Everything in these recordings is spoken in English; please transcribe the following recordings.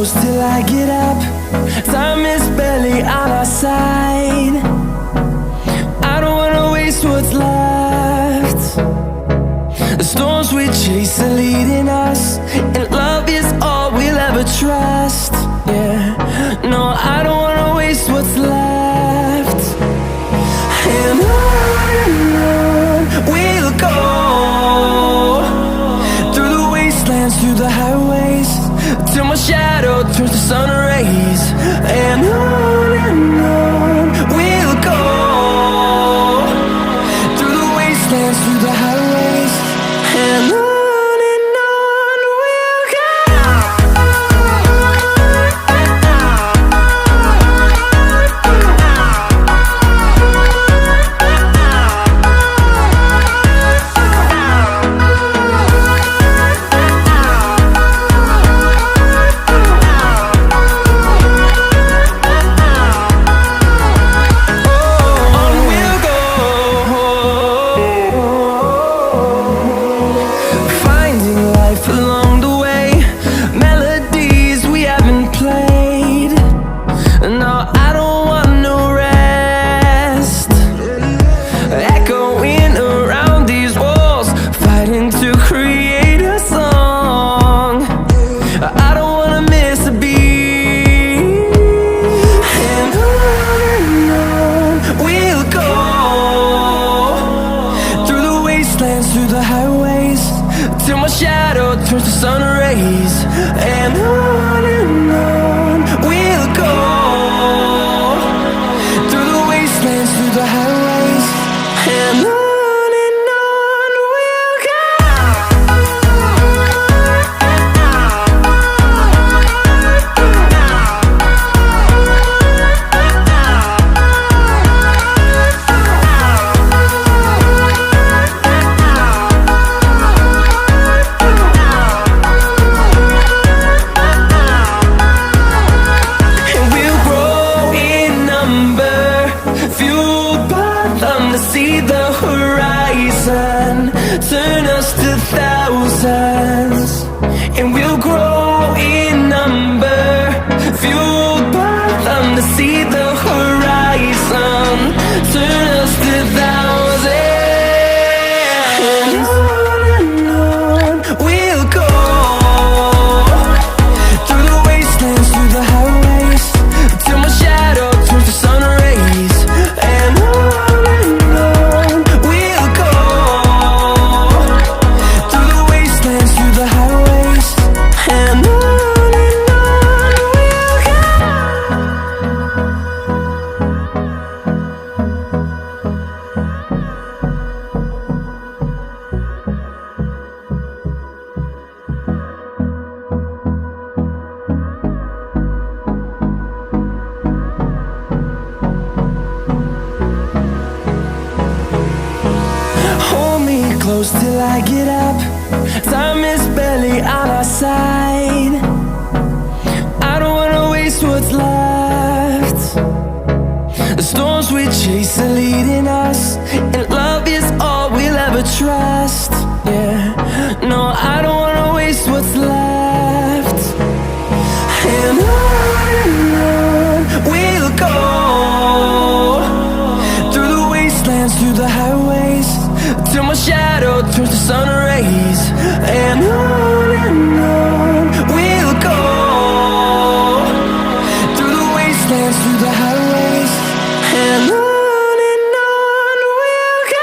close till I get up. Time is barely on our side. I don't wanna waste what's left. The storms we chase are leading us, and love is all we'll ever trust. Yeah, no, I don't wanna waste what's left. And on we'll go, through the wastelands, through the highways, till my shadow turns to sun rays. And on we'll go, through the wastelands, through the highways, and on we'll go. Through the highways, till my shadow turns to sun rays. And on we'll go, through the wastelands, through the highways, and on we'll go. See the horizon turn us to thousands, and we'll grow in number, fueled by them. To see the horizon turn us to thousands, and on we'll go, through the wastelands, through the highways, till my shadow turns to sun rays. And close till I get up. Time is barely on our side. I don't wanna waste what's left. The storms we chase are leading us, and love is all we'll ever trust. Yeah, no, I don't wanna waste what's left. And on we'll go, through the wastelands, through the highways, till my shadow turns to sun rays. And on we'll go, through the wastelands, through the highways, and on we'll go.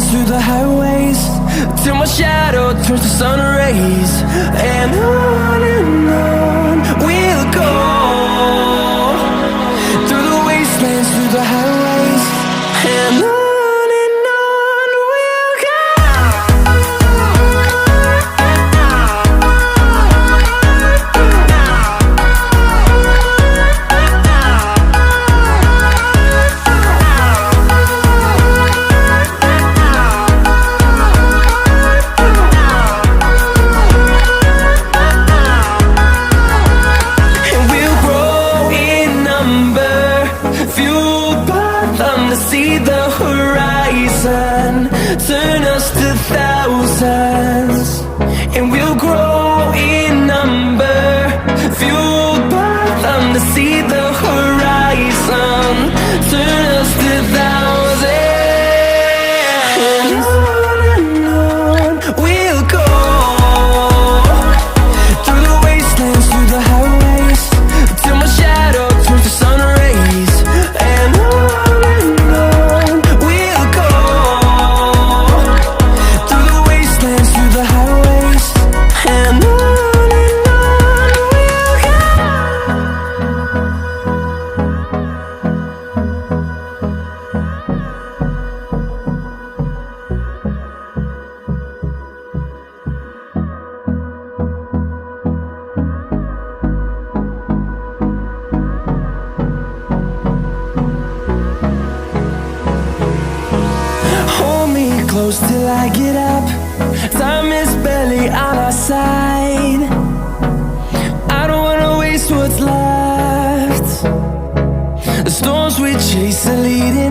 through the highways, till my shadow turns to sun rays. And on we'll go, through the wastelands, through the highways. And on we'll go. See the horizon turn us to thousands, and we'll grow in number, fueled by them to see the horizon turn us to thousands. And on we'll go, through the wastelands, through the highways, till my shadow turns to sun rays. And close till I get up. Time is barely on our side. I don't wanna waste what's left. The storms we chase are leading